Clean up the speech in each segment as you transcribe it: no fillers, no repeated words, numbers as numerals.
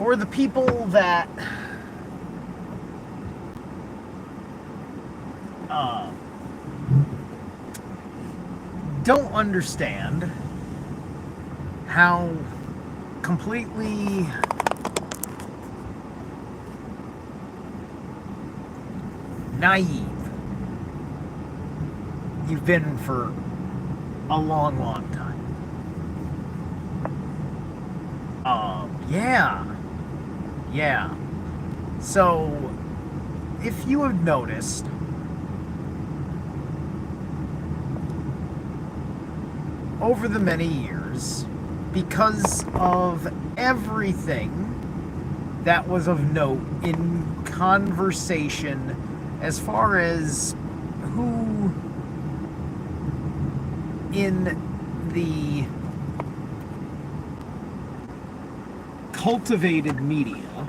for the people that uh, don't understand how completely naive you've been for a long, long time. Yeah. So, if you have noticed, over the many years, because of everything that was of note in conversation as far as who in the cultivated media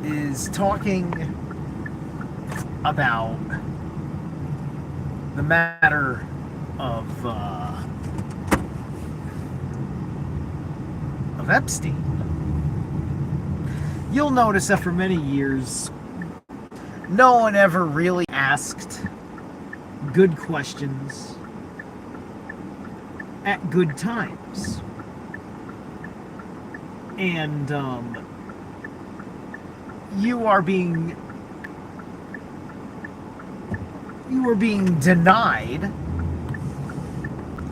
is talking about the matter of Epstein. You'll notice that for many years, no one ever really asked good questions at good times. And you are being denied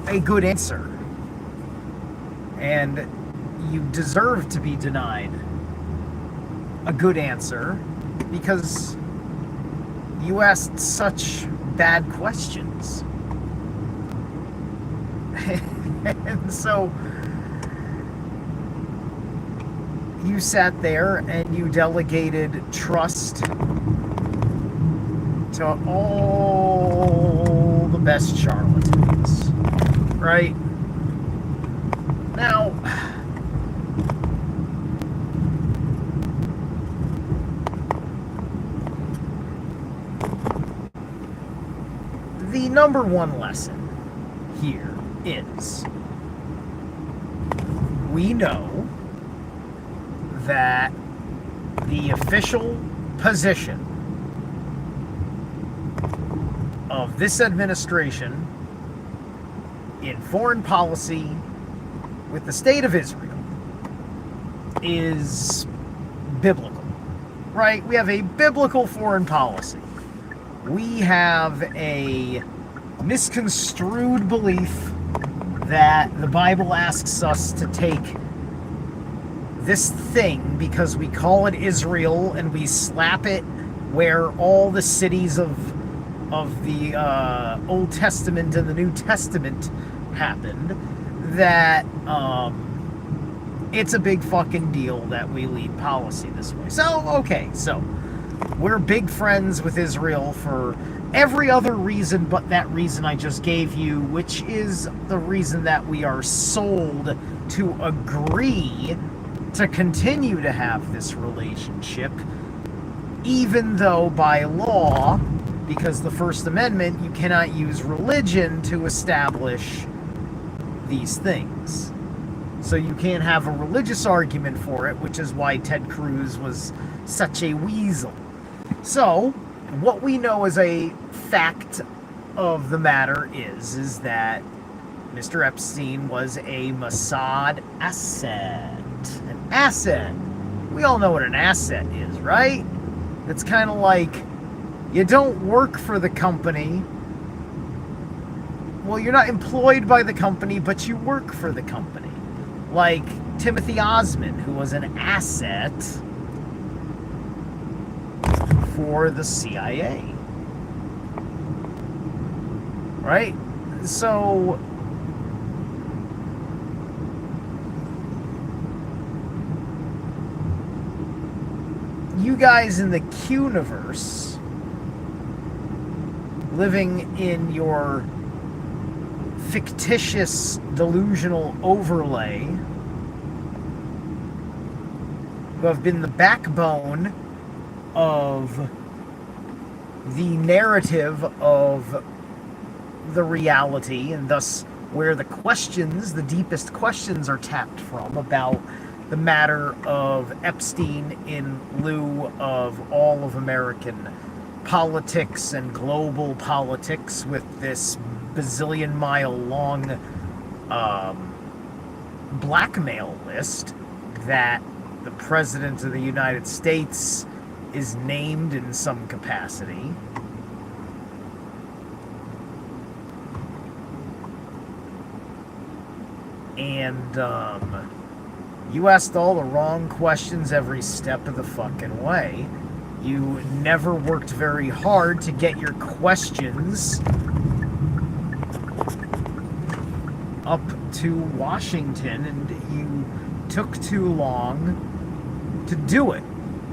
a good answer. And you deserve to be denied a good answer because you asked such bad questions. And so you sat there and you delegated trust to all the best charlatans, right? Now, the number one lesson here is we know that the official position of this administration in foreign policy with the state of Israel is biblical, right? We have a biblical foreign policy. We have a misconstrued belief that the Bible asks us to take this thing because we call it Israel and we slap it where all the cities of the Old Testament and the New Testament happened, that it's a big fucking deal that we lead policy this way. So, okay, so we're big friends with Israel for every other reason but that reason I just gave you, which is the reason that we are sold to agree to continue to have this relationship, even though by law, because the First Amendment, you cannot use religion to establish these things. So you can't have a religious argument for it, which is why Ted Cruz was such a weasel. So, what we know as a fact of the matter is that Mr. Epstein was a Mossad asset. An asset. We all know what an asset is, right? It's kind of like you don't work for the company. Well, you're not employed by the company, but you work for the company. Like Timothy Osmond, who was an asset for the CIA. Right? So you guys in the Q-universe, living in your fictitious delusional overlay, who have been the backbone of the narrative of the reality and thus where the deepest questions are tapped from about the matter of Epstein in lieu of all of American politics and global politics with this bazillion mile long blackmail list that the President of the United States is named in some capacity. And you asked all the wrong questions every step of the fucking way. You never worked very hard to get your questions up to Washington, and you took too long to do it.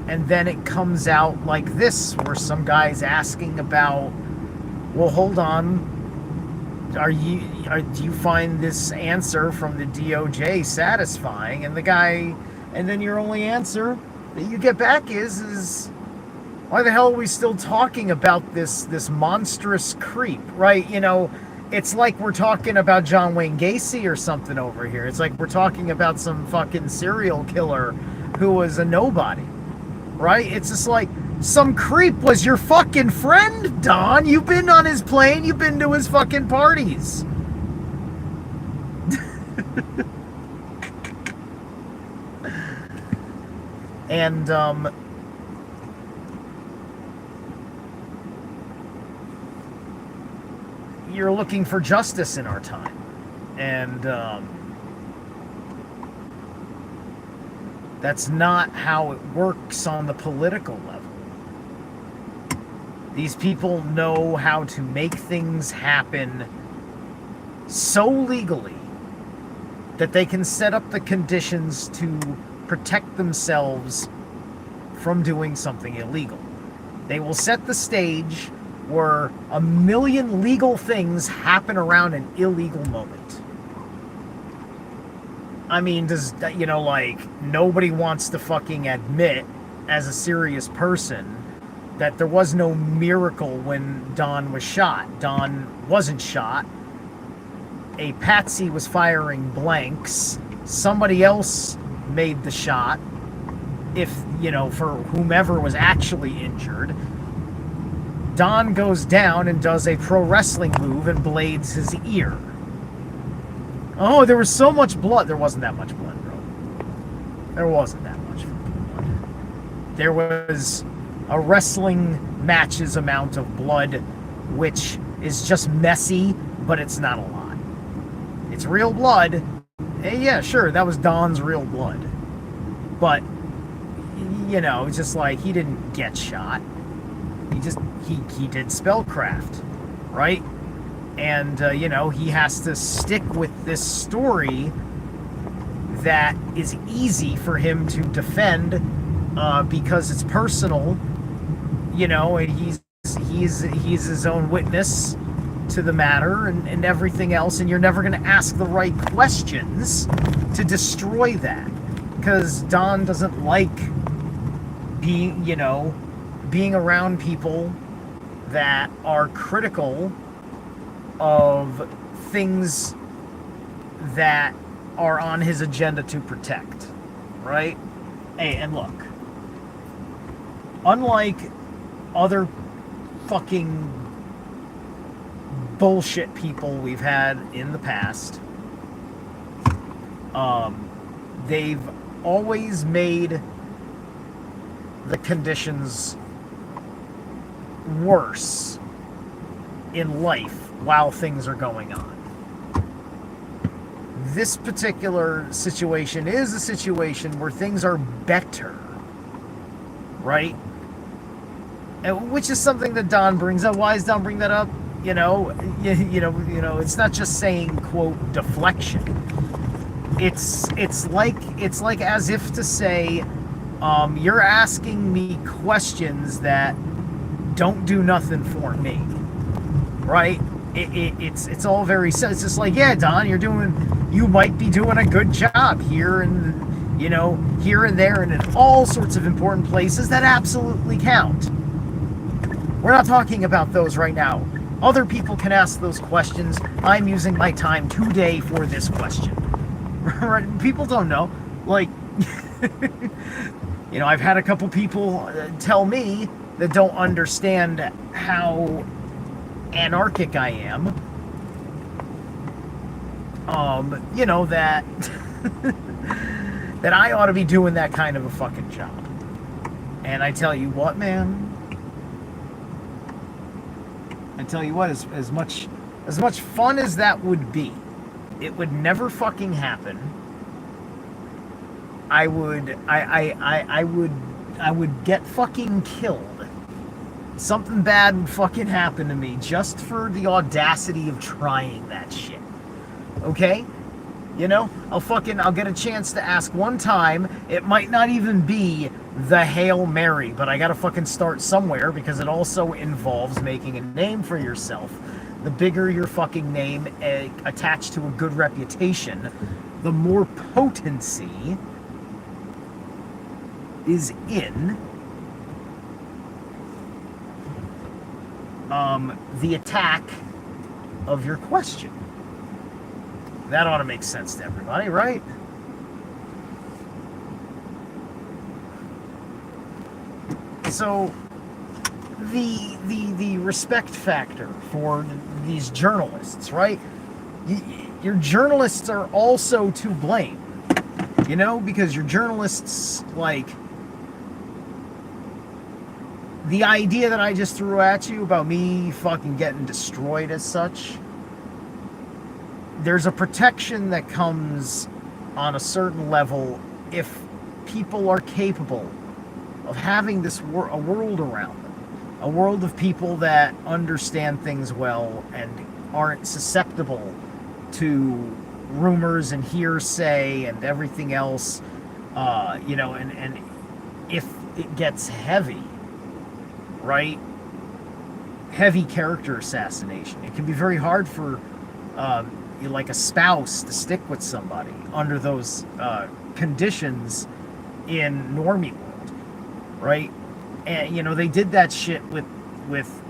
And then it comes out like this, where some guy's asking about, well, hold on, do you find this answer from the DOJ satisfying? And then your only answer that you get back is why the hell are we still talking about this monstrous creep, right? You know, it's like we're talking about John Wayne Gacy or something over here. It's like we're talking about some fucking serial killer who was a nobody, right? It's just like, some creep was your fucking friend, Don. You've been on his plane. You've been to his fucking parties. And, you're looking for justice in our time. And, that's not how it works on the political level. These people know how to make things happen so legally that they can set up the conditions to protect themselves from doing something illegal. They will set the stage where a million legal things happen around an illegal moment. I mean, nobody wants to fucking admit, as a serious person, that there was no miracle when Don was shot. Don wasn't shot. A patsy was firing blanks. Somebody else made the shot, for whomever was actually injured. Don goes down and does a pro wrestling move and blades his ear. Oh, there was so much blood. There wasn't that much blood, bro. There wasn't that much blood. There was a wrestling match's amount of blood, which is just messy, but it's not a lot. It's real blood. Yeah, sure, that was Don's real blood. But, it's just like, he didn't get shot. He did spellcraft, right? And, he has to stick with this story that is easy for him to defend because it's personal, and he's his own witness to the matter and everything else, and you're never going to ask the right questions to destroy that, because Don doesn't like being around people that are critical of things that are on his agenda to protect, right? Hey, and look, unlike other fucking bullshit people we've had in the past, they've always made the conditions worse in life while things are going on. This particular situation is a situation where things are better, right? And which is something that Don brings up. Why does Don bring that up? It's not just saying, quote, deflection. It's like as if to say, you're asking me questions that don't do nothing for me, right? It's all very, it's just like, yeah, Don, you might be doing a good job here and here and there and in all sorts of important places that absolutely count. We're not talking about those right now. Other people can ask those questions. I'm using my time today for this question. People don't know. Like, you know, I've had a couple people tell me that don't understand how anarchic I am. You know, that that I ought to be doing that kind of a fucking job. And I tell you what, man. I tell you what, as much fun as that would be, it would never fucking happen. I would get fucking killed. Something bad would fucking happen to me just for the audacity of trying that shit. Okay? You know, I'll get a chance to ask one time. It might not even be the Hail Mary, but I gotta fucking start somewhere, because it also involves making a name for yourself. The bigger your fucking name attached to a good reputation, the more potency is in the attack of your question. That ought to make sense to everybody, right? So, the respect factor for these journalists, right? Your journalists are also to blame, you know, because your journalists, like, the idea that I just threw at you about me fucking getting destroyed as such, there's a protection that comes on a certain level if people are capable of having this a world around them, a world of people that understand things well and aren't susceptible to rumors and hearsay and everything else, you know, and if it gets heavy, right? Heavy character assassination. It can be very hard for like a spouse to stick with somebody under those conditions in normie world, right? And you know, they did that shit with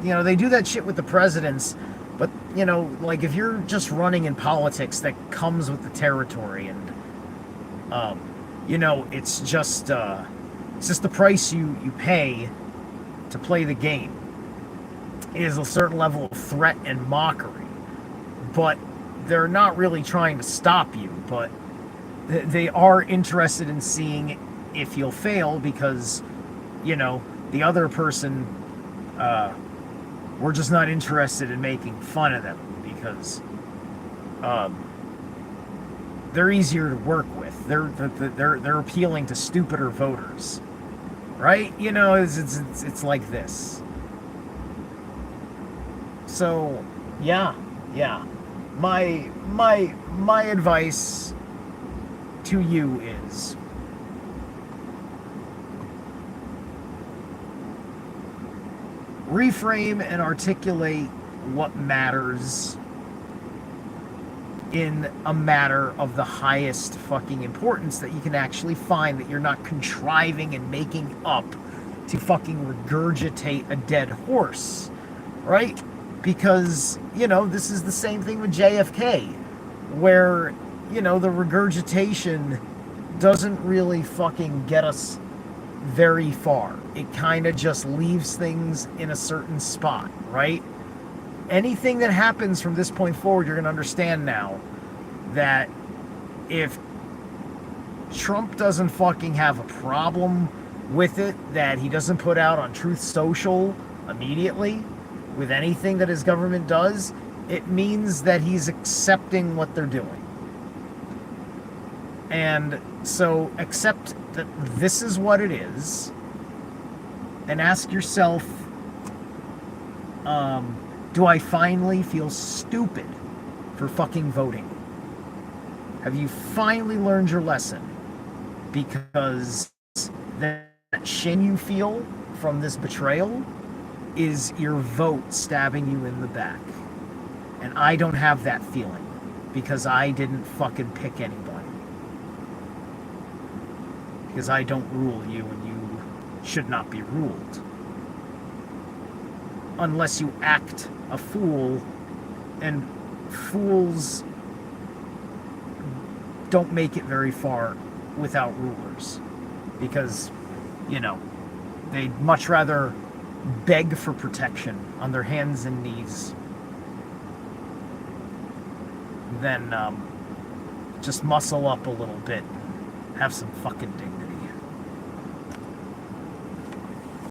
you know, they do that shit with the presidents, but you know, like, if you're just running in politics, that comes with the territory, and you know, it's just the price you pay to play the game. It is a certain level of threat and mockery, but they're not really trying to stop you, but they are interested in seeing if you'll fail, because, you know, the other person, we're just not interested in making fun of them, because they're easier to work with. They're appealing to stupider voters, right? You know, it's like this. So, yeah. My advice to you is, reframe and articulate what matters in a matter of the highest fucking importance that you can actually find, that you're not contriving and making up to fucking regurgitate a dead horse, right? Because, you know, this is the same thing with JFK, where, you know, the regurgitation doesn't really fucking get us very far. It kind of just leaves things in a certain spot, right? Anything that happens from this point forward, you're going to understand now that if Trump doesn't fucking have a problem with it, that he doesn't put out on Truth Social immediately with anything that his government does, it means that he's accepting what they're doing. And so accept that this is what it is, and ask yourself, do I finally feel stupid for fucking voting? Have you finally learned your lesson? Because that shame you feel from this betrayal is your vote stabbing you in the back. And I don't have that feeling, because I didn't fucking pick anybody. Because I don't rule you, and you should not be ruled. unless you act a fool, and fools don't make it very far without rulers, because, you know, they'd much rather beg for protection on their hands and knees than just muscle up a little bit and have some fucking dignity.